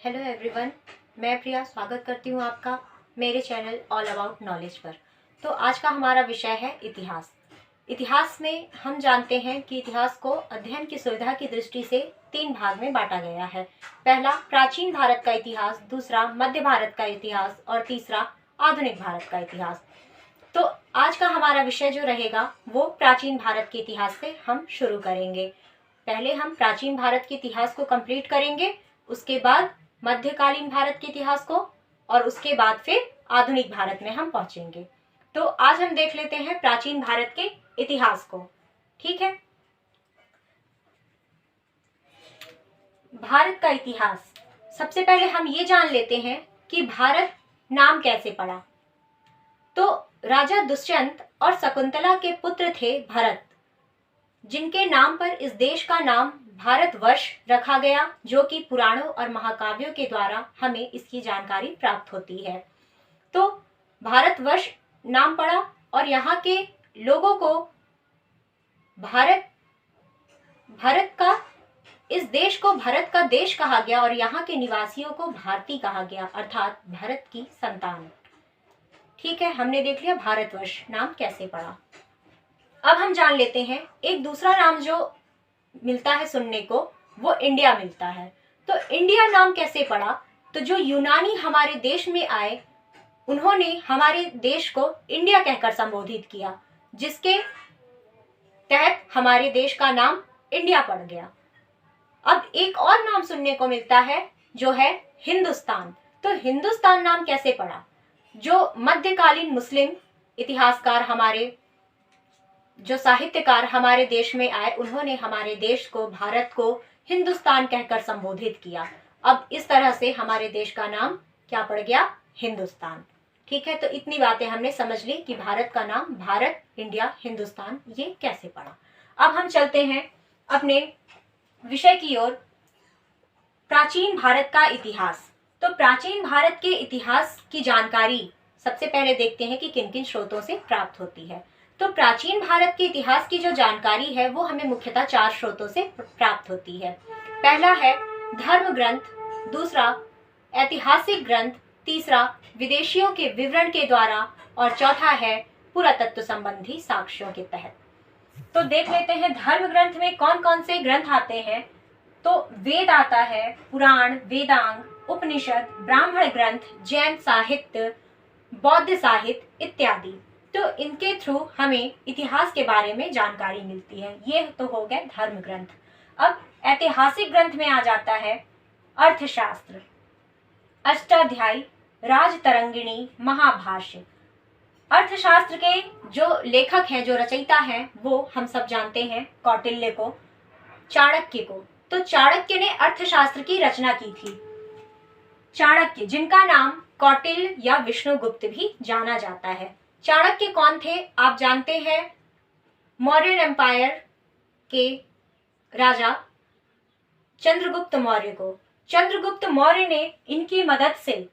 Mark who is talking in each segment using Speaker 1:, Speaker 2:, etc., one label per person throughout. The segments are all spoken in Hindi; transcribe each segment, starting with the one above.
Speaker 1: हेलो एवरीवन, मैं प्रिया स्वागत करती हूँ आपका मेरे चैनल ऑल अबाउट नॉलेज पर। तो आज का हमारा विषय है इतिहास। इतिहास में हम जानते हैं कि इतिहास को अध्ययन की सुविधा की दृष्टि से 3 भाग में बांटा गया है। पहला प्राचीन भारत का इतिहास, दूसरा मध्य भारत का इतिहास और तीसरा आधुनिक भारत का इतिहास। तो आज का हमारा विषय जो रहेगा वो प्राचीन भारत के इतिहास से हम शुरू करेंगे। पहले हम प्राचीन भारत के इतिहास को कंप्लीट करेंगे, उसके बाद मध्यकालीन भारत के इतिहास को और उसके बाद फिर आधुनिक भारत में हम पहुंचेंगे। तो आज हम देख लेते हैं प्राचीन भारत के इतिहास को। ठीक है, भारत का इतिहास। सबसे पहले हम ये जान लेते हैं कि भारत नाम कैसे पड़ा। तो राजा दुष्यंत और शकुंतला के पुत्र थे भरत, जिनके नाम पर इस देश का नाम भारतवर्ष रखा गया, जो कि पुराणों और महाकाव्यों के द्वारा हमें इसकी जानकारी प्राप्त होती है। तो भारतवर्ष नाम पड़ा और यहाँ के लोगों को इस देश को भारत का देश कहा गया और यहाँ के निवासियों को भारती कहा गया, अर्थात भारत की संतान। ठीक है, हमने देख लिया भारतवर्ष नाम कैसे पड़ा। अब हम जान लेते हैं एक दूसरा नाम जो मिलता है सुनने को, वो इंडिया मिलता है। तो इंडिया नाम कैसे पड़ा? तो जो यूनानी हमारे देश में आए, उन्होंने हमारे देश को इंडिया कहकर संबोधित किया, जिसके तहत हमारे देश का नाम इंडिया पड़ गया। अब एक और नाम सुनने को मिलता है जो है हिंदुस्तान। तो हिंदुस्तान नाम कैसे पड़ा? जो मध्यकालीन मुस्लिम इतिहासकार, हमारे जो साहित्यकार हमारे देश में आए, उन्होंने हमारे देश को, भारत को हिंदुस्तान कहकर संबोधित किया। अब इस तरह से हमारे देश का नाम क्या पड़ गया? हिंदुस्तान। ठीक है, तो इतनी बातें हमने समझ ली कि भारत का नाम भारत, इंडिया, हिंदुस्तान ये कैसे पड़ा। अब हम चलते हैं अपने विषय की ओर, प्राचीन भारत का इतिहास। तो प्राचीन भारत के इतिहास की जानकारी सबसे पहले देखते हैं कि किन किन स्रोतों से प्राप्त होती है। तो प्राचीन भारत के इतिहास की जो जानकारी है वो हमें मुख्यतः 4 स्रोतों से प्राप्त होती है। पहला है धर्म ग्रंथ, दूसरा ऐतिहासिक ग्रंथ, तीसरा विदेशियों के विवरण के द्वारा और चौथा है पुरातत्व संबंधी साक्ष्यों के तहत। तो देख लेते हैं धर्म ग्रंथ में कौन कौन से ग्रंथ आते हैं। तो वेद आता है, पुराण, वेदांग, उपनिषद, ब्राह्मण ग्रंथ, जैन साहित्य, बौद्ध साहित्य इत्यादि। तो इनके थ्रू हमें इतिहास के बारे में जानकारी मिलती है। ये तो हो गए धर्म ग्रंथ। अब ऐतिहासिक ग्रंथ में आ जाता है अर्थशास्त्र, अष्टाध्यायी, राजतरंगिणी, महाभाष्य। अर्थशास्त्र के जो लेखक हैं, जो रचयिता हैं, वो हम सब जानते हैं कौटिल्य को, चाणक्य को। तो चाणक्य ने अर्थशास्त्र की रचना की थी। चाणक्य, जिनका नाम कौटिल्य या विष्णुगुप्त भी जाना जाता है। चाणक्य कौन थे? आप जानते हैं मौर्यन एम्पायर के राजा चंद्रगुप्त मौर्य को। चंद्रगुप्त मौर्य ने इनकी मदद से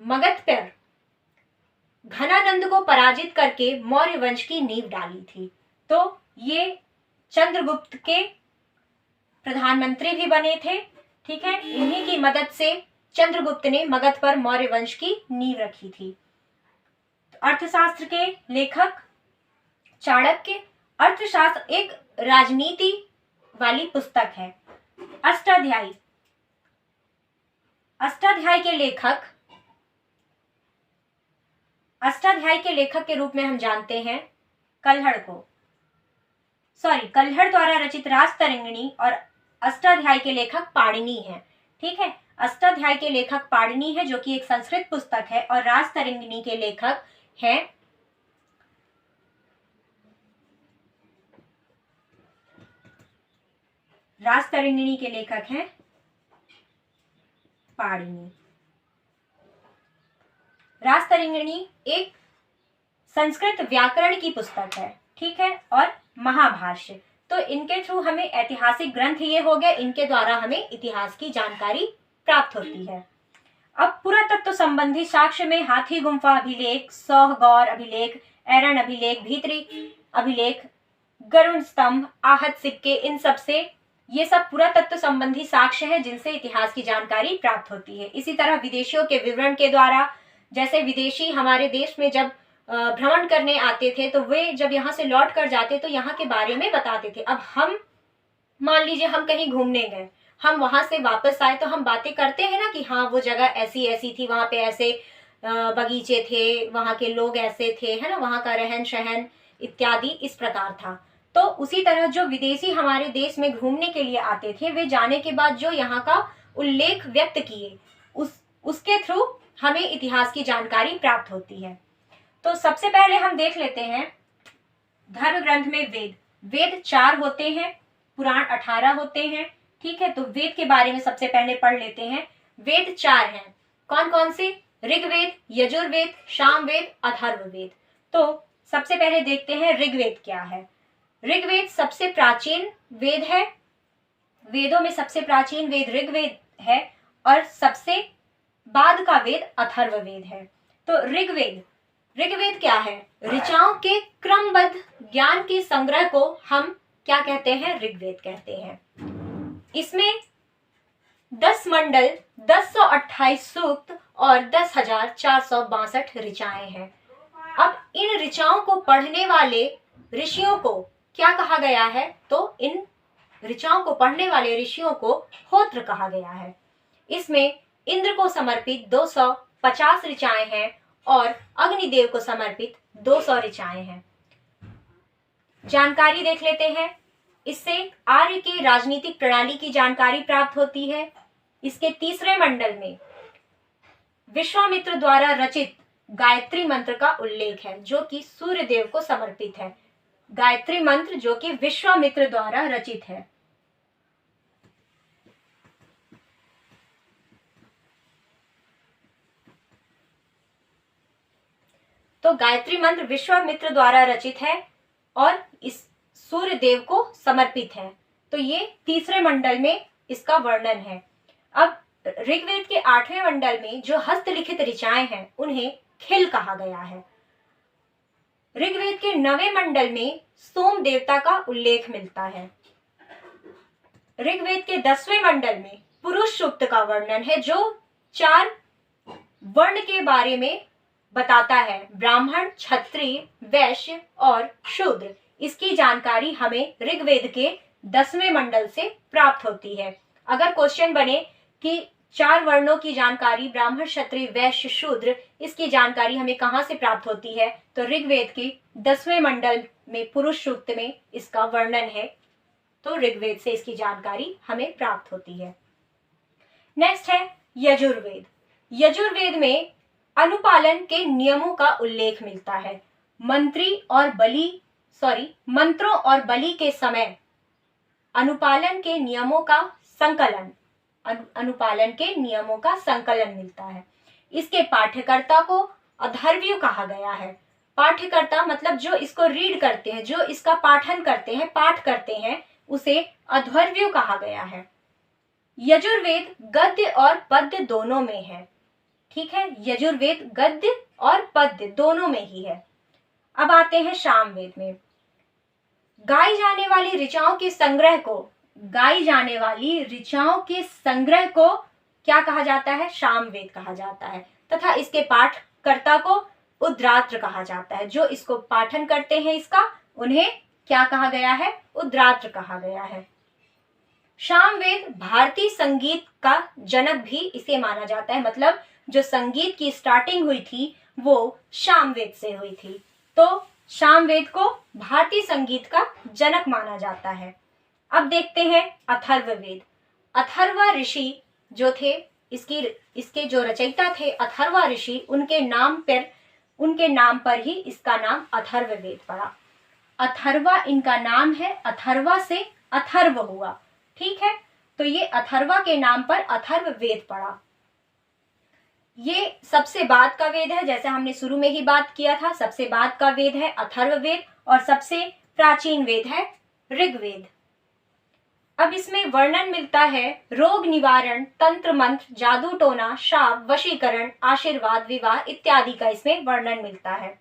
Speaker 1: मगध पर घनानंद को पराजित करके मौर्य वंश की नींव डाली थी। तो ये चंद्रगुप्त के प्रधानमंत्री भी बने थे। ठीक है, इन्हीं की मदद से चंद्रगुप्त ने मगध पर मौर्य वंश की नींव रखी थी। अर्थशास्त्र के लेखक चाणक्य। अर्थशास्त्र एक राजनीति वाली पुस्तक है। अष्टाध्यायी, अष्टाध्यायी के लेखक के रूप में हम जानते हैं कल्हड़ को। कल्हड़ द्वारा रचित राजतरंगिणी और अष्टाध्यायी के लेखक पाणिनि हैं। ठीक है, अष्टाध्यायी के लेखक पाणिनि है, जो कि एक संस्कृत पुस्तक है, और राजतरंगिणी के लेखक हैं पाणिनि। राजतरंगिणी एक संस्कृत व्याकरण की पुस्तक है। ठीक है, और महाभाष्य। तो इनके थ्रू हमें ऐतिहासिक ग्रंथ ये हो गए, इनके द्वारा हमें इतिहास की जानकारी प्राप्त होती है। अब पुरातत्व संबंधी साक्ष्य में हाथी गुम्फा अभिलेख, सौह गौर अभिलेख, एरन अभिलेख, भीतरी अभिलेख, गरुड़ स्तंभ, आहत सिक्के, इन सब से ये सब पुरातत्व संबंधी साक्ष्य है जिनसे इतिहास की जानकारी प्राप्त होती है। इसी तरह विदेशियों के विवरण के द्वारा, जैसे विदेशी हमारे देश में जब भ्रमण करने आते थे तो वे जब यहाँ से लौट कर जाते तो यहाँ के बारे में बताते थे। अब हम मान लीजिए हम कहीं घूमने गए, हम वहां से वापस आए तो हम बातें करते हैं ना कि हाँ वो जगह ऐसी ऐसी थी, वहां पे ऐसे बगीचे थे, वहां के लोग ऐसे थे, है ना, वहां का रहन सहन इत्यादि इस प्रकार था। तो उसी तरह जो विदेशी हमारे देश में घूमने के लिए आते थे, वे जाने के बाद जो यहाँ का उल्लेख व्यक्त किए, उसके थ्रू हमें इतिहास की जानकारी प्राप्त होती है। तो सबसे पहले हम देख लेते हैं धर्म ग्रंथ में वेद 4 होते हैं, पुराण 18 होते हैं। ठीक है, तो वेद के बारे में सबसे पहले पढ़ लेते हैं। वेद 4 हैं, कौन कौन से? ऋग्वेद, यजुर्वेद, सामवेद, अथर्ववेद। तो सबसे पहले देखते हैं ऋग्वेद क्या है। ऋग्वेद सबसे प्राचीन वेद है, वेदों में सबसे प्राचीन वेद ऋग्वेद है और सबसे बाद का वेद अथर्ववेद है। तो ऋग्वेद क्या है? ऋचाओं के क्रमबद्ध ज्ञान के संग्रह को हम क्या कहते हैं? ऋग्वेद कहते हैं। इसमें 10 मंडल, 1028 सूक्त और 10,462 ऋचाएं हैं। अब इन ऋचाओं को पढ़ने वाले ऋषियों को क्या कहा गया है? तो इन ऋचाओं को पढ़ने वाले ऋषियों को होत्र कहा गया है। इसमें इंद्र को समर्पित 250 ऋचाएं हैं और अग्निदेव को समर्पित 200 ऋचाएं हैं। जानकारी देख लेते हैं। इससे आर्य की राजनीतिक प्रणाली की जानकारी प्राप्त होती है। इसके तीसरे मंडल में विश्वामित्र द्वारा रचित गायत्री मंत्र का उल्लेख है, जो कि सूर्य देव को समर्पित है। गायत्री मंत्र जो कि विश्वामित्र द्वारा रचित है। तो गायत्री मंत्र विश्वामित्र द्वारा रचित है और इस सूर्य देव को समर्पित है। तो ये तीसरे मंडल में इसका वर्णन है। अब ऋग्वेद के 8वें मंडल में जो हस्तलिखित ऋचाएं हैं उन्हें खिल कहा गया है। ऋग्वेद के 9वें मंडल में सोम देवता का उल्लेख मिलता है। ऋग्वेद के 10वें मंडल में पुरुष सूक्त का वर्णन है, जो 4 वर्ण के बारे में बताता है, ब्राह्मण, क्षत्रिय, वैश्य और शूद्र। इसकी जानकारी हमें ऋग्वेद के 10वें मंडल से प्राप्त होती है। अगर क्वेश्चन बने कि 4 वर्णों की जानकारी, ब्राह्मण, क्षत्रिय, वैश्य, शूद्र, इसकी जानकारी हमें कहां से प्राप्त होती है? तो ऋग्वेद के 10वें मंडल में पुरुष सूक्त में इसका वर्णन है। तो ऋग्वेद से इसकी जानकारी हमें प्राप्त होती है। नेक्स्ट है यजुर्वेद। यजुर्वेद में अनुपालन के नियमों का उल्लेख मिलता है। मंत्रों और बलि के समय अनुपालन के नियमों का संकलन मिलता है। इसके पाठ्यकर्ता को अथर्वयु कहा गया है। पाठ्यकर्ता मतलब जो इसको रीड करते हैं, जो इसका पाठन करते हैं, पाठ करते हैं, उसे अथर्वयु कहा गया है। यजुर्वेद गद्य और पद्य दोनों में है। ठीक है, यजुर्वेद गद्य और पद्य दोनों में ही है। अब आते हैं सामवेद में। गाई जाने वाली ऋचाओं के संग्रह को क्या कहा जाता है? सामवेद कहा जाता है। तथा इसके पाठकर्ता को उद्रात्र कहा जाता है। जो इसको पाठन करते हैं उन्हें क्या कहा गया है? उद्रात्र कहा गया है। सामवेद भारतीय संगीत का जनक भी इसे माना जाता है। मतलब जो संगीत की स्टार्टिंग हुई थी वो सामवेद से हुई थी। तो सामवेद को भारतीय संगीत का जनक माना जाता है। अब देखते हैं अथर्ववेद। अथर्वा ऋषि जो थे, इसके जो रचयिता थे अथर्वा ऋषि, उनके नाम पर ही इसका नाम अथर्ववेद पड़ा। अथर्वा इनका नाम है, अथर्वा से अथर्व हुआ। ठीक है, तो ये अथर्वा के नाम पर अथर्ववेद पड़ा। ये सबसे बाद का वेद है, जैसे हमने शुरू में ही बात किया था। सबसे बाद का वेद है अथर्ववेद और सबसे प्राचीन वेद है ऋग्वेद। अब इसमें वर्णन मिलता है रोग निवारण, तंत्र मंत्र, जादू टोना, शाप, वशीकरण, आशीर्वाद, विवाह इत्यादि का इसमें वर्णन मिलता है।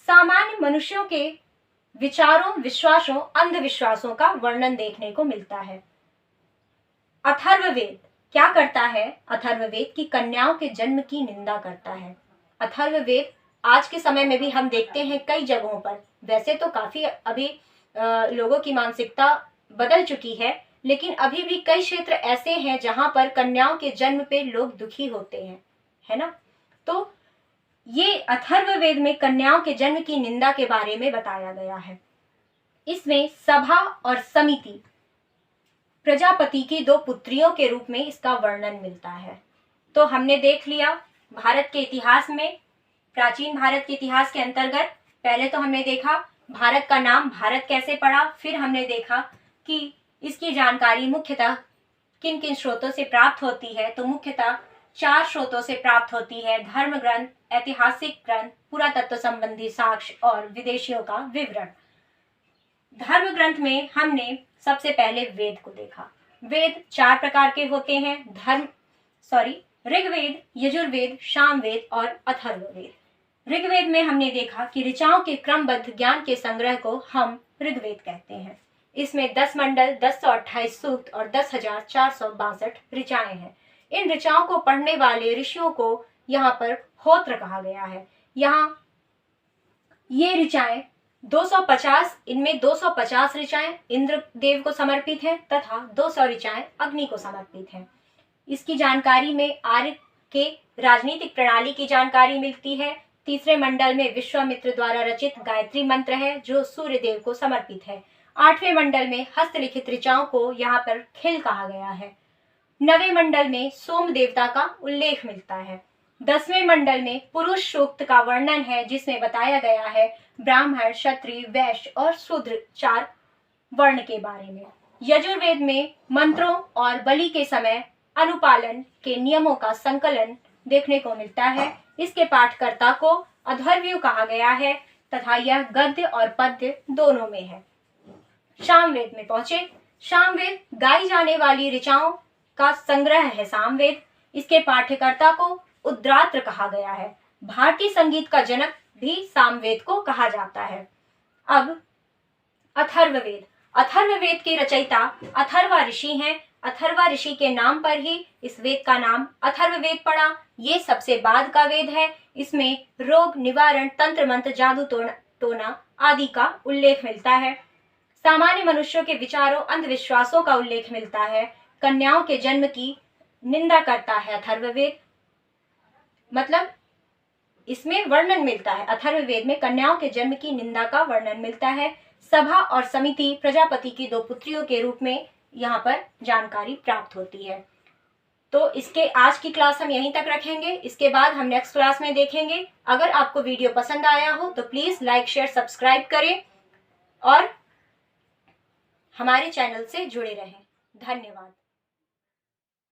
Speaker 1: सामान्य मनुष्यों के विचारों, विश्वासों, अंधविश्वासों का वर्णन देखने को मिलता है। अथर्ववेद क्या करता है? अथर्ववेद की कन्याओं के जन्म की निंदा करता है। अथर्ववेद आज के समय में भी हम देखते हैं कई जगहों पर, वैसे तो काफी अभी लोगों की मानसिकता बदल चुकी है, लेकिन अभी भी कई क्षेत्र ऐसे हैं जहां पर कन्याओं के जन्म पे लोग दुखी होते हैं, है ना। तो ये अथर्ववेद में कन्याओं के जन्म की निंदा के बारे में बताया गया है। इसमें सभा और समिति प्रजापति की दो पुत्रियों के रूप में इसका वर्णन मिलता है। तो हमने देख लिया भारत के इतिहास में, प्राचीन भारत के इतिहास के अंतर्गत पहले तो हमने देखा भारत का नाम भारत कैसे पड़ा, फिर हमने देखा कि इसकी जानकारी मुख्यतः किन किन स्रोतों से प्राप्त होती है। तो मुख्यतः 4 स्रोतों से प्राप्त होती है: धर्म ग्रंथ, ऐतिहासिक ग्रंथ, पुरातत्व संबंधी साक्ष्य और विदेशियों का विवरण। धर्म ग्रंथ में हमने सबसे पहले वेद को देखा। वेद 4 प्रकार के होते हैं, ऋग्वेद, यजुर्वेद, सामवेद और अथर्ववेद। ऋग्वेद में हमने देखा कि ऋचाओं के क्रमबद्ध ज्ञान के संग्रह को हम ऋग्वेद कहते हैं। इसमें 10 मंडल, 1028 सूक्त और 10,462 ऋचाएं हैं। इन ऋचाओं को पढ़ने वाले ऋषियों को यहाँ पर होत्र कहा गया है। यहाँ ये ऋचाएं 250, इनमें 250 ऋचाएं इंद्र देव को समर्पित हैं तथा 200 ऋचाएं अग्नि को समर्पित हैं। इसकी जानकारी में आर्य के राजनीतिक प्रणाली की जानकारी मिलती है। तीसरे मंडल में विश्वामित्र द्वारा रचित गायत्री मंत्र है जो सूर्य देव को समर्पित है। 8वें मंडल में हस्तलिखित ऋचाओं को यहाँ पर खिल कहा गया है। 9वें मंडल में सोम देवता का उल्लेख मिलता है। 10वें मंडल में पुरुष सूक्त का वर्णन है जिसमें बताया गया है ब्राह्मण, क्षत्रिय, वैश्य और शूद्र 4 वर्ण के बारे में। यजुर्वेद में मंत्रों और बलि के समय अनुपालन के नियमों का संकलन देखने को मिलता है। इसके पाठकर्ता को अध्वर्यु कहा गया है तथा यह गद्य और पद्य दोनों में है। सामवेद में पहुंचे। सामवेद गाई जाने वाली ऋचाओं का संग्रह है। सामवेद, इसके पाठ्यकर्ता को उद्रात्र कहा गया है। भारतीय संगीत का जनक भी सामवेद को कहा जाता है। अब अथर्ववेद। अथर्ववेद के रचयिता अथर्वा ऋषि हैं। अथर्वा ऋषि के नाम पर ही इस वेद का नाम अथर्ववेद पड़ा। ये सबसे बाद का वेद है। इसमें रोग निवारण, तंत्र मंत्र, जादू टोना आदि का उल्लेख मिलता है। सामान्य मनुष्यों के विचारों, अंधविश्वासों का उल्लेख मिलता है। कन्याओं के जन्म की निंदा करता है अथर्ववेद, मतलब इसमें वर्णन मिलता है। अथर्ववेद में कन्याओं के जन्म की निंदा का वर्णन मिलता है। सभा और समिति प्रजापति की 2 पुत्रियों के रूप में यहाँ पर जानकारी प्राप्त होती है। तो इसके आज की क्लास हम यहीं तक रखेंगे। इसके बाद हम नेक्स्ट क्लास में देखेंगे। अगर आपको वीडियो पसंद आया हो तो प्लीज लाइक, शेयर, सब्सक्राइब करें और हमारे चैनल से जुड़े रहें। धन्यवाद।